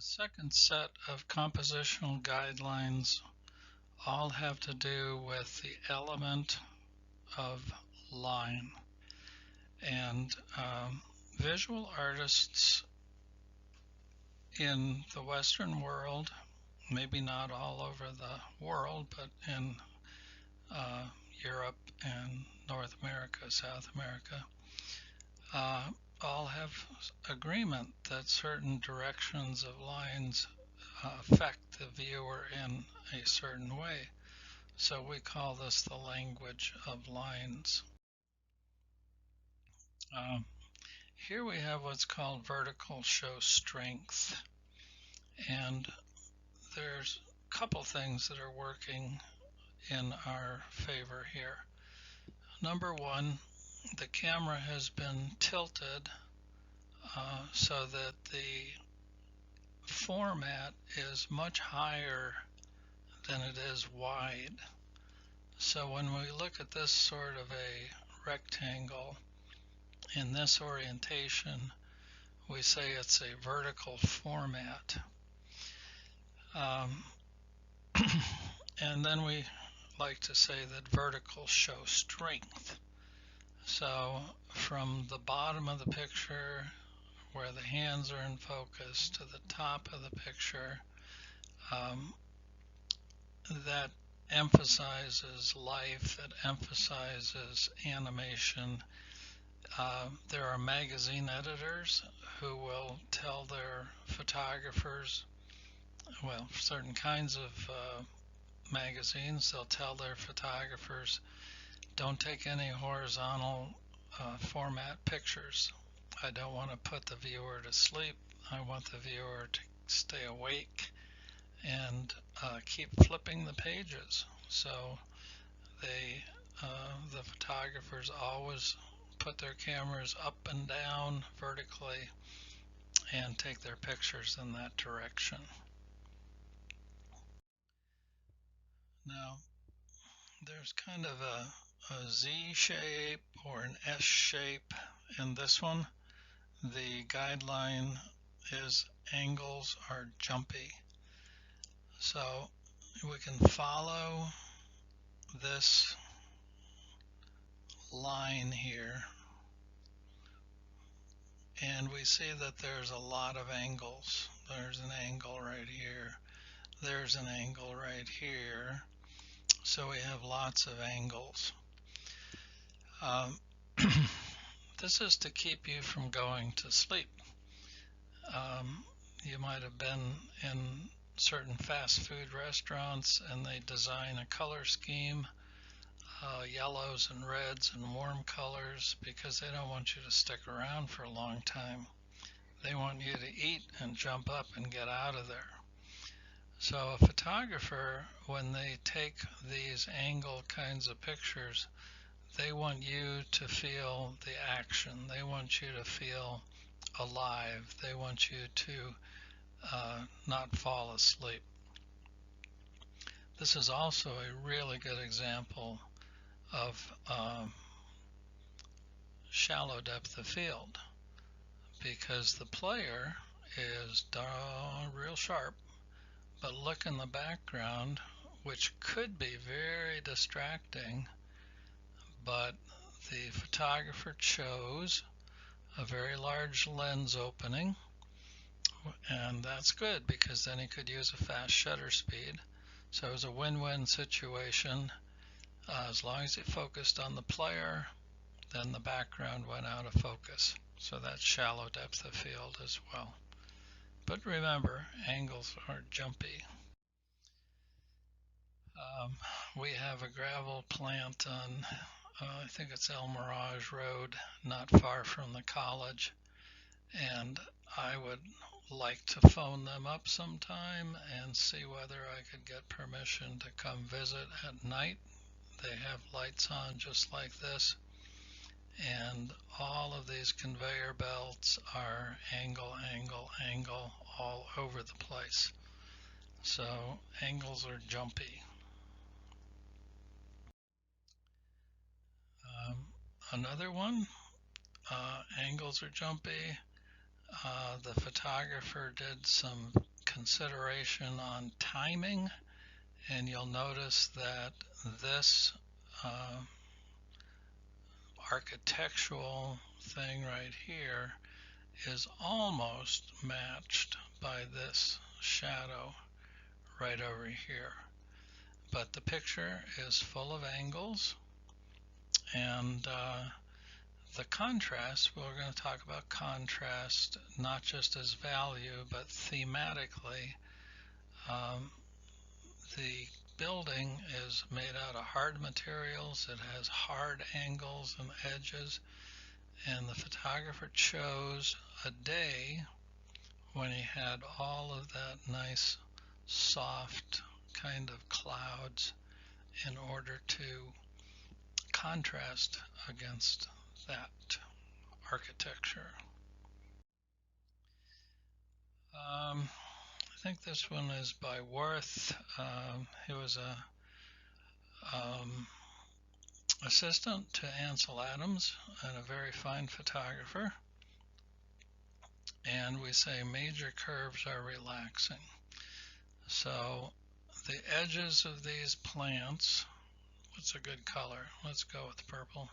second set of compositional guidelines all have to do with the element of line. And visual artists in the Western world, maybe not all over the world, but in Europe and North America, South America, all have agreement that certain directions of lines affect the viewer in a certain way. So we call this the language of lines. Here we have what's called vertical show strength. And there's a couple things that are working in our favor here. Number one, the camera has been tilted so that the format is much higher than it is wide. So when we look at this sort of a rectangle in this orientation, we say it's a vertical format. And then we like to say that vertical show strength. So from the bottom of the picture where the hands are in focus to the top of the picture, that emphasizes life, it emphasizes animation. There are magazine editors who will tell their photographers, well, certain kinds of magazines, they'll tell their photographers, don't take any horizontal format pictures. I don't want to put the viewer to sleep. I want the viewer to stay awake and keep flipping the pages. So the photographers always put their cameras up and down vertically and take their pictures in that direction. Now, there's kind of a Z shape or an S shape in this one. The guideline is angles are jumpy. So we can follow this line here, and we see that there's a lot of angles. There's an angle right here. There's an angle right here. So we have lots of angles. This is to keep you from going to sleep. You might have been in certain fast food restaurants and they design a color scheme, yellows and reds and warm colors, because they don't want you to stick around for a long time. They want you to eat and jump up and get out of there. So a photographer, when they take these angle kinds of pictures, they want you to feel the action. They want you to feel alive. They want you to not fall asleep. This is also a really good example of shallow depth of field, because the player is real sharp, but look in the background, which could be very distracting, but the photographer chose a very large lens opening, and that's good because then he could use a fast shutter speed. So it was a win-win situation. As long as he focused on the player, then the background went out of focus. So that's shallow depth of field as well. But remember, angles are jumpy. We have a gravel plant on, I think it's El Mirage Road, not far from the college, and I would like to phone them up sometime and see whether I could get permission to come visit at night. They have lights on just like this, and all of these conveyor belts are angle, angle, angle all over the place. So angles are jumpy. Another one, angles are jumpy. The photographer did some consideration on timing, and you'll notice that this architectural thing right here is almost matched by this shadow right over here. But the picture is full of angles, and the contrast, we're going to talk about contrast not just as value but thematically. The building is made out of hard materials. It has hard angles and edges, and the photographer chose a day when he had all of that nice soft kind of clouds in order to contrast against that architecture. I think this one is by Worth. He was a assistant to Ansel Adams and a very fine photographer. And we say major curves are relaxing. So the edges of these plants, what's a good color? Let's go with purple.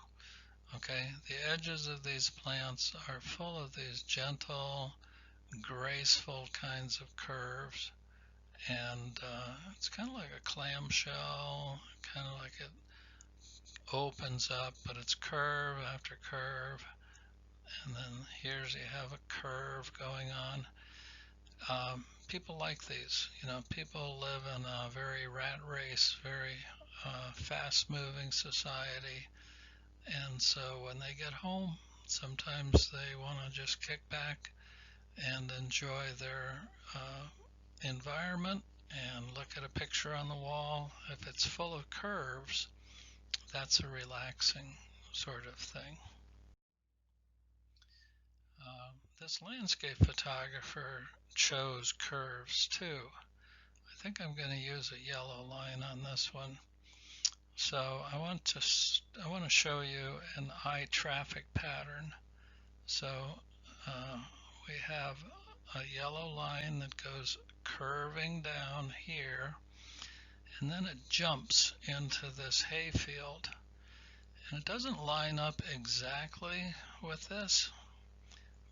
Okay, the edges of these plants are full of these gentle, graceful kinds of curves, and it's kind of like a clamshell, kind of like it opens up, but it's curve after curve, and then here's you have a curve going on. People like these, people live in a very rat race, very fast-moving society, and so when they get home, sometimes they want to just kick back and enjoy their environment and look at a picture on the wall. If it's full of curves, that's a relaxing sort of thing. This landscape photographer chose curves too. I think I'm going to use a yellow line on this one. So I want to show you an eye traffic pattern. So we have a yellow line that goes curving down here, and then it jumps into this hayfield, and it doesn't line up exactly with this,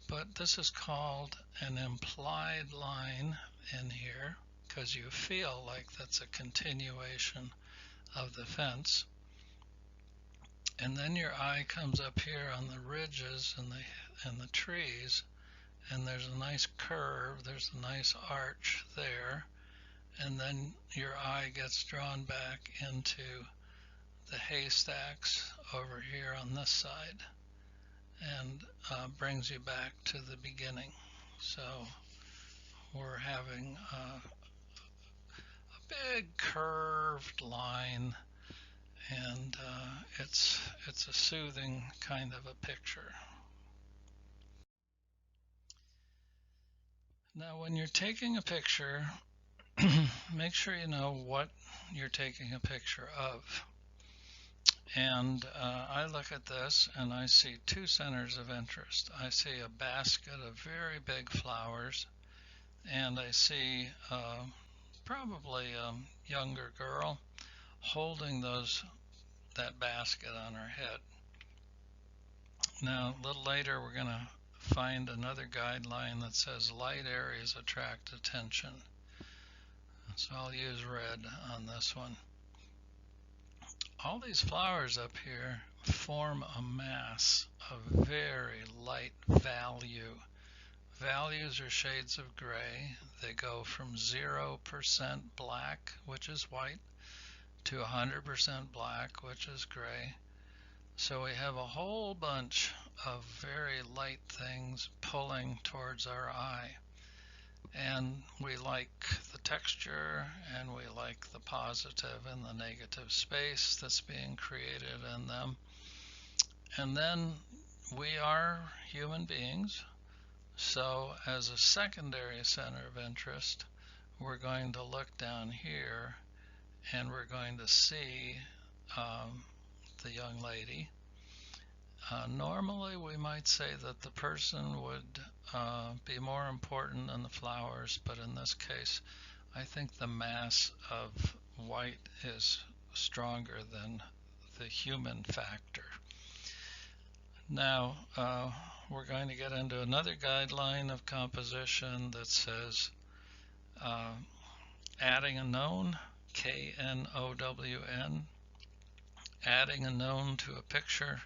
but this is called an implied line in here because you feel like that's a continuation of the fence. And then your eye comes up here on the ridges and the trees, and there's a nice curve, there's a nice arch there, and then your eye gets drawn back into the haystacks over here on this side, and brings you back to the beginning. So we're having a big curved line, and it's a soothing kind of a picture. Now when you're taking a picture, make sure you know what you're taking a picture of. And I look at this and I see two centers of interest. I see a basket of very big flowers, and I see probably a younger girl holding that basket on her head. Now a little later we're going to find another guideline that says light areas attract attention. So I'll use red on this one. All these flowers up here form a mass of very light value. Values are shades of gray. They go from 0% black, which is white, to 100% black, which is gray. So we have a whole bunch of very light things pulling towards our eye. And we like the texture, and we like the positive and the negative space that's being created in them. And then we are human beings, so as a secondary center of interest, we're going to look down here and we're going to see the young lady. Normally we might say that the person would be more important than the flowers, but in this case I think the mass of white is stronger than the human factor. Now we're going to get into another guideline of composition that says adding a known, K-N-O-W-N, adding a known to a picture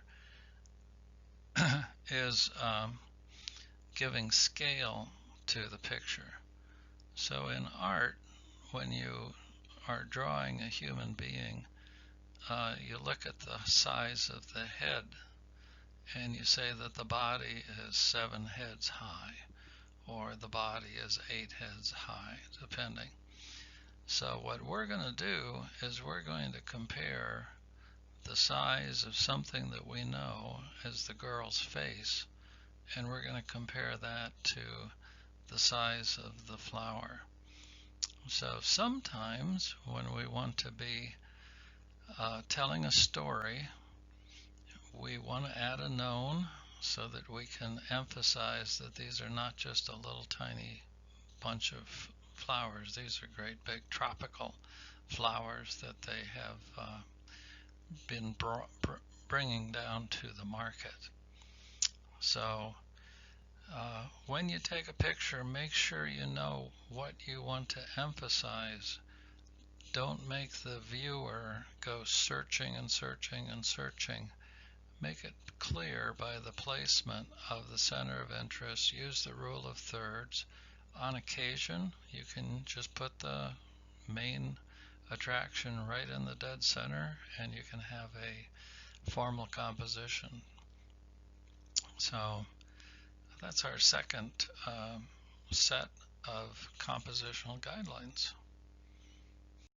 is giving scale to the picture. So in art, when you are drawing a human being, you look at the size of the head and you say that the body is 7 heads high, or the body is 8 heads high, depending. So what we're going to do is we're going to compare the size of something that we know as the girl's face, and we're going to compare that to the size of the flower. So sometimes when we want to be telling a story, we want to add a known so that we can emphasize that these are not just a little tiny bunch of flowers. These are great big tropical flowers that they have been bringing down to the market. So when you take a picture, make sure you know what you want to emphasize. Don't make the viewer go searching and searching and searching. Make it clear by the placement of the center of interest. Use the rule of thirds. On occasion, you can just put the main attraction right in the dead center and you can have a formal composition. So that's our second set of compositional guidelines.